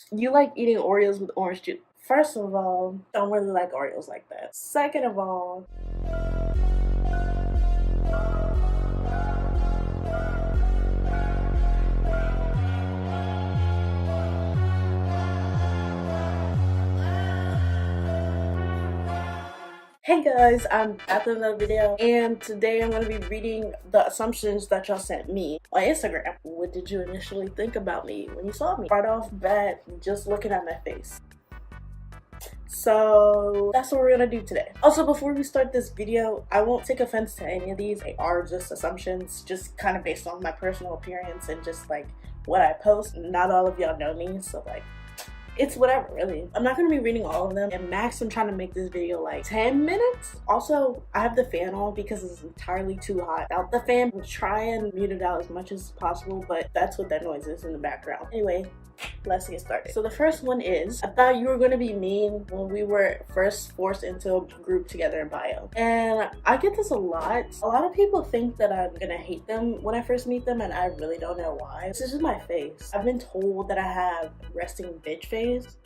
You like eating Oreos with orange juice. First of all, don't really like Oreos like that. Second of all, hey guys, I'm back with another video, and today I'm going to be reading the assumptions that y'all sent me on Instagram. What did you initially think about me when you saw me? Right off bat, just looking at my face. So that's what we're gonna do today. Also, before we start this video, I won't take offense to any of these. They are just assumptions, just kind of based on my personal appearance and just like what I post. Not all of y'all know me, so like it's whatever, really. I'm not gonna be reading all of them, and max I'm trying to make this video like 10 minutes. Also, I have the fan on because it's entirely too hot. Without the fan, we'll try and mute it out as much as possible, but that's what that noise is in the background. Anyway, let's get started. So the first one is, I thought you were going to be mean when we were first forced into a group together in bio. And I get this a lot. A lot of people think that I'm gonna hate them when I first meet them, and I really don't know why. This is just my face. I've been told that I have resting bitch face.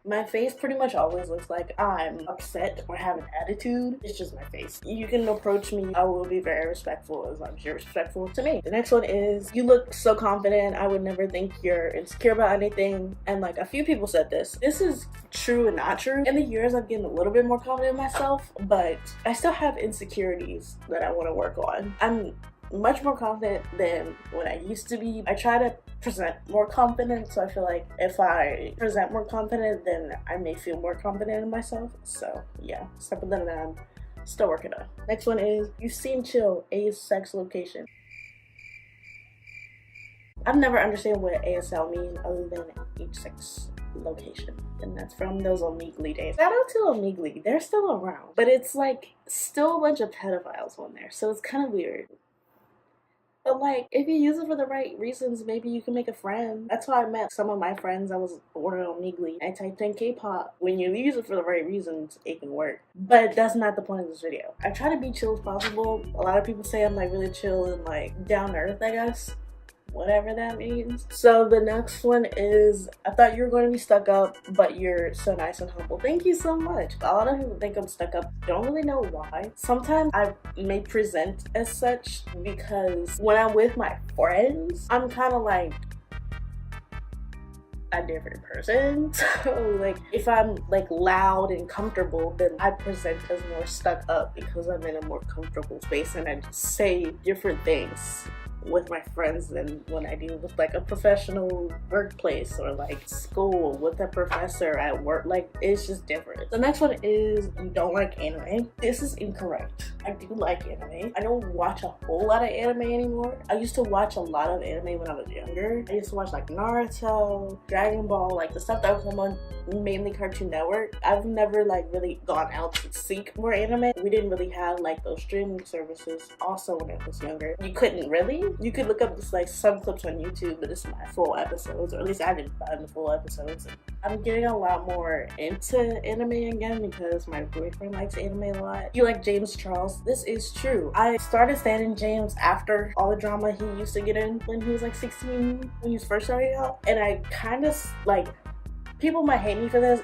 My face pretty much always looks like I'm upset or have an attitude. It's just my face. You can approach me. I will be very respectful as long as you're respectful to me. The next one is, you look so confident. I would never think you're insecure about anything. And like a few people said this. This is true and not true. In the years, I've gotten a little bit more confident in myself, but I still have insecurities that I want to work on. I'm much more confident than when I used to be. I try to present more confident, so I feel like if I present more confident, then I may feel more confident in myself. So yeah, something that I'm still working on. Next one is, you seem chill, age, sex, location. I've never understand what ASL means other than age, sex, location, and that's from those Omegle days. Shout out to Omegle, they're still around, but it's like still a bunch of pedophiles on there, so it's kind of weird. But like, if you use it for the right reasons, maybe you can make a friend. That's how I met some of my friends. I was ordering on Omegle. I typed in K-pop. When you use it for the right reasons, it can work. But that's not the point of this video. I try to be chill as possible. A lot of people say I'm like really chill and like down to earth, I guess. Whatever that means. So the next one is, I thought you were going to be stuck up, but you're so nice and humble. Thank you so much. A lot of people think I'm stuck up. Don't really know why. Sometimes I may present as such because when I'm with my friends, I'm kind of like a different person. So like if I'm like loud and comfortable, then I present as more stuck up because I'm in a more comfortable space and I just say different things with my friends than when I do with like a professional workplace or like school with a professor at work. Like, it's just different. The next one is, you don't like anime. This is incorrect. I do like anime. I don't watch a whole lot of anime anymore. I used to watch a lot of anime when I was younger. I used to watch like Naruto, Dragon Ball, like the stuff that was on mainly Cartoon Network. I've never like really gone out to seek more anime. We didn't really have like those streaming services also when I was younger. You couldn't really. You could look up just like some clips on YouTube, but it's not full episodes, or at least I didn't find the full episodes. I'm getting a lot more into anime again because my boyfriend likes anime a lot. You like James Charles? This is true. I started standing James after all the drama he used to get in when he was like 16, when he was first starting out, and I kind of like, people might hate me for this,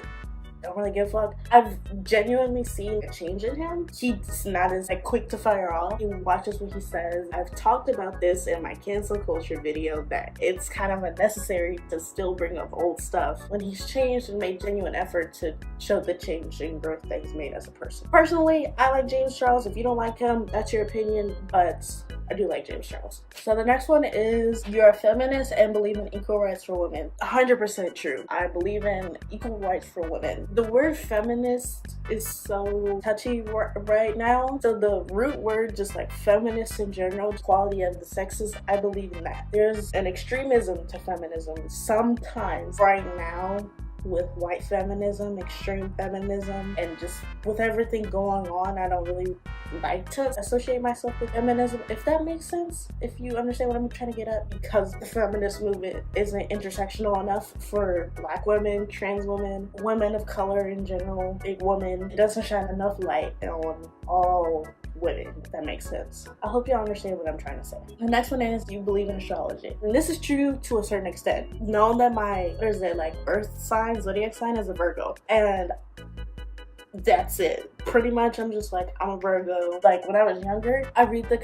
don't really give a fuck. I've genuinely seen a change in him. He's not as like quick to fire off. He watches what he says. I've talked about this in my cancel culture video that it's kind of unnecessary to still bring up old stuff when he's changed and made genuine effort to show the change and growth that he's made as a person. Personally, I like James Charles. If you don't like him, that's your opinion, but I do like James Charles. So the next one is, you're a feminist and believe in equal rights for women. 100% true. I believe in equal rights for women. The word feminist is so touchy right now. So the root word, just like feminist in general, equality of the sexes, I believe in that. There's an extremism to feminism. Sometimes right now, with white feminism, extreme feminism, and just with everything going on, I don't really like to associate myself with feminism, if that makes sense, if you understand what I'm trying to get at, because the feminist movement isn't intersectional enough for Black women, trans women, women of color in general, big women. It doesn't shine enough light on all women, if that makes sense. I hope y'all understand what I'm trying to say. The next one is, do you believe in astrology? And this is true to a certain extent. Knowing that my, what is it, like earth sign, zodiac sign is a Virgo. And that's it. Pretty much I'm just like, I'm a Virgo. Like when I was younger, I read the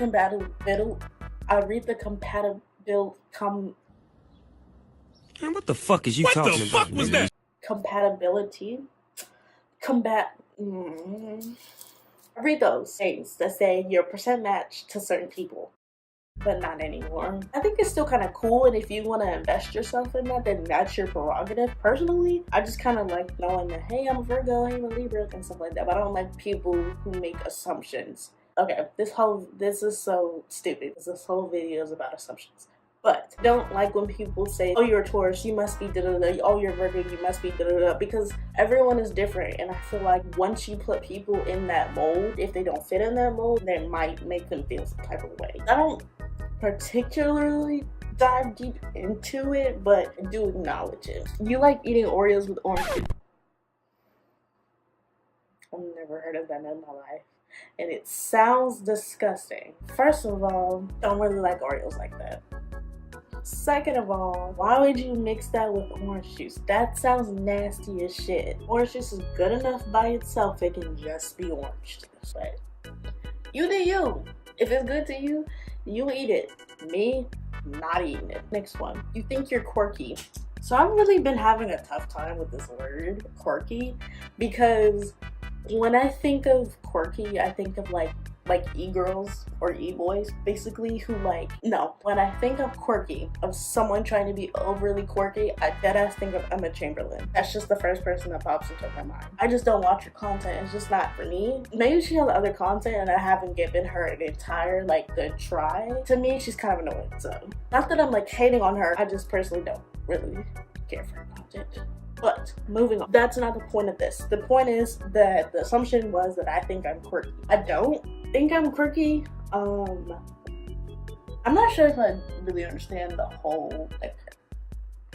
Man, what the fuck is you talking about? What the fuck was that? Compatibility. I read those things that say you're percent match to certain people, but not anymore. I think it's still kind of cool, and if you want to invest yourself in that, then that's your prerogative. Personally, I just kind of like knowing that, hey, I'm a Virgo, hey, I'm a Libra, and stuff like that, but I don't like people who make assumptions. Okay, this is so stupid. This whole video is about assumptions. But don't like when people say, oh, you're a Taurus, you must be da-da-da, oh, you're Virgo, you must be da-da-da, because everyone is different, and I feel like once you put people in that mold, if they don't fit in that mold, that might make them feel some type of way. I don't particularly dive deep into it, but I do acknowledge it. You like eating Oreos with orange juice? I've never heard of that in my life, and it sounds disgusting. First of all, don't really like Oreos like that. Second of all, why would you mix that with orange juice? That sounds nasty as shit. Orange juice is good enough by itself, it can just be orange juice. But you do you. If it's good to you, you eat it. Me, not eating it. Next one. You think you're quirky. So I've really been having a tough time with this word, quirky, because when I think of quirky, I think of like e-girls or e-boys, basically, who like, no, when I think of quirky, of someone trying to be overly quirky, I deadass think of Emma Chamberlain. That's just the first person that pops into my mind. I just don't watch her content, it's just not for me. Maybe she has other content and I haven't given her an entire like good try. To me, she's kind of annoying, so not that I'm like hating on her, I just personally don't really care for her content. But moving on, that's not the point of this. The point is that the assumption was that I think I'm quirky. I don't think I'm quirky. I'm not sure if I really understand the whole like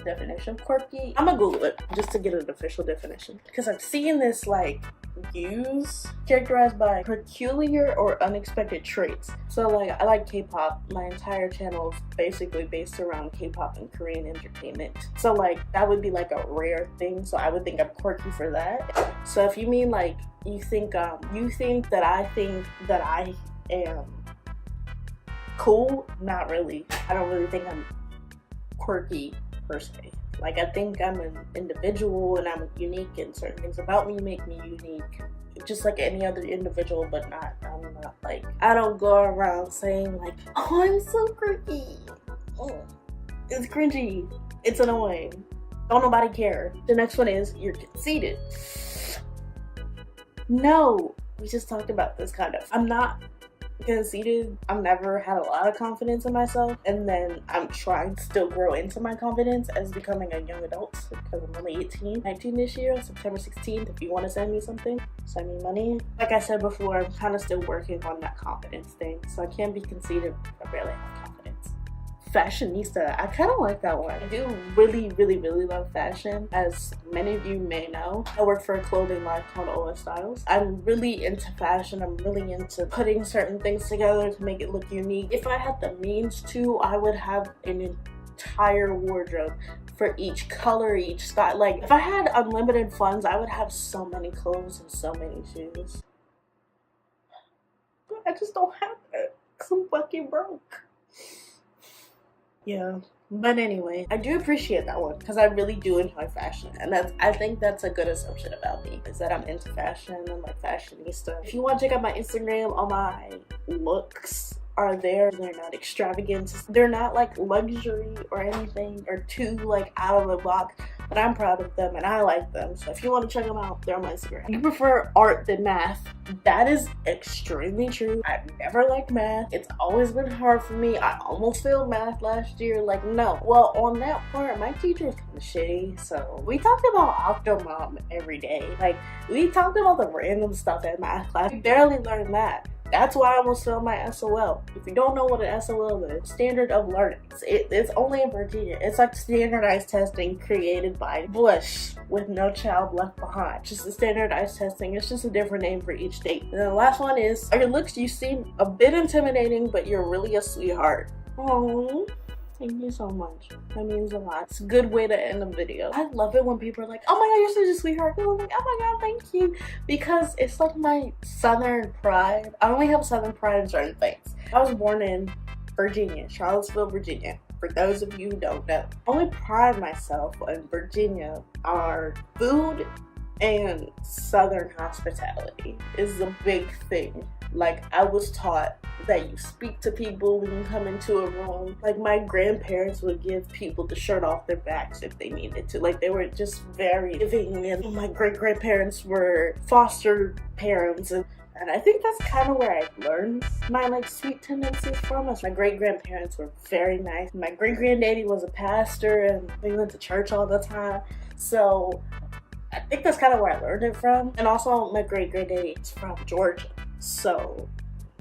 definition of quirky. I'm gonna Google it just to get an official definition, because I've seen this like characterized by peculiar or unexpected traits. So like, I like K-pop. My entire channel is basically based around K-pop and Korean entertainment. So like, that would be like a rare thing. So I would think I'm quirky for that. So if you mean like, you think that I think that I am cool, not really. I don't really think I'm quirky per se. Like, I think I'm an individual and I'm unique, and certain things about me make me unique, just like any other individual, but I'm not like, I don't go around saying like, oh, I'm so quirky. Oh, it's cringy. It's annoying. Don't nobody care. The next one is, you're conceited. No, we just talked about this kind of. I'm not conceited. I've never had a lot of confidence in myself, and then I'm trying to still grow into my confidence as becoming a young adult, because I'm only 19 this year, September 16th. If you want to send me something, send me money. Like I said before, I'm kind of still working on that confidence thing, so I can't be conceited if I barely have confidence. Fashionista, I kind of like that one. I do really love fashion. As many of you may know, I work for a clothing line called OS Styles. I'm really into fashion. I'm really into putting certain things together to make it look unique. If I had the means to, I would have an entire wardrobe for each color, each style. Like, if I had unlimited funds, I would have so many clothes and so many shoes. But I just don't have it, because I'm fucking broke. Yeah, but anyway, I do appreciate that one because I really do enjoy fashion, and I think that's a good assumption about me, is that I'm into fashion. I'm like fashionista. If you want to check out my Instagram, all my looks are there. They're not extravagant. They're not like luxury or anything, or too like out of the box, but I'm proud of them and I like them. So if you want to check them out, they're on my Instagram. You prefer art than math. That is extremely true. I've never liked math. It's always been hard for me. I almost failed math last year. Like, no. Well, on that part, my teacher was kind of shitty. So we talked about Octomom every day. Like, we talked about the random stuff in math class. We barely learned that. That's why I almost failed my SOL. If you don't know what an SOL is, standard of learning. It's only in Virginia. It's like standardized testing created by Bush with No Child Left Behind. Just the standardized testing. It's just a different name for each state. And then the last one is, your looks, you seem a bit intimidating, but you're really a sweetheart. Aww. Thank you so much. That means a lot. It's a good way to end a video. I love it when people are like, oh my god, you're such a sweetheart. I'm like, oh my god, thank you. Because it's like my southern pride. I only have southern pride in certain things. I was born in Virginia, Charlottesville, Virginia. For those of you who don't know. I only pride myself in Virginia are food and southern hospitality is a big thing. Like, I was taught that you speak to people when you come into a room. Like, my grandparents would give people the shirt off their backs if they needed to. Like, they were just very giving, and my great-grandparents were foster parents, and I think that's kind of where I learned my, like, sweet tendencies from. My great-grandparents were very nice. My great-granddaddy was a pastor, and we went to church all the time. So I think that's kind of where I learned it from. And also, my great-granddaddy is from Georgia. So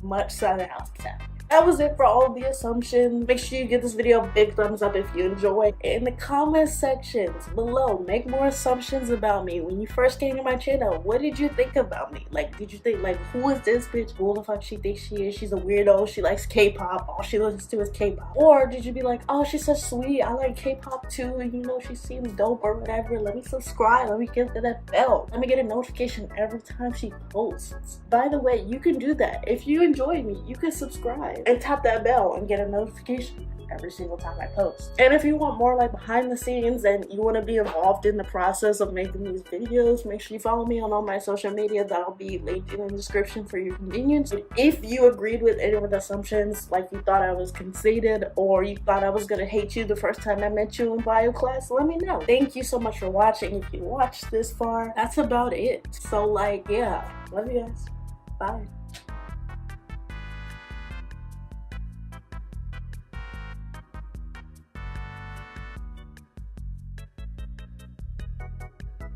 much southern hospitality. That was it for all of the assumptions. Make sure you give this video a big thumbs up if you enjoy. In the comment sections below, make more assumptions about me. When you first came to my channel, what did you think about me? Like, did you think, like, who is this bitch? Who the fuck she thinks she is? She's a weirdo. She likes K-pop. All she listens to is K-pop. Or did you be like, oh, she's so sweet. I like K-pop too. And you know, she seems dope or whatever. Let me subscribe. Let me get to that bell. Let me get a notification every time she posts. By the way, you can do that. If you enjoy me, you can subscribe and tap that bell and get a notification every single time I post. And if you want more like behind the scenes and you want to be involved in the process of making these videos, make sure you follow me on all my social media. That'll be linked in the description for your convenience. If you agreed with any of the assumptions, like you thought I was conceited or you thought I was gonna hate you the first time I met you in bio class, let me know. Thank you so much for watching. If you watched this far, that's about it. So like, yeah, love you guys. Bye.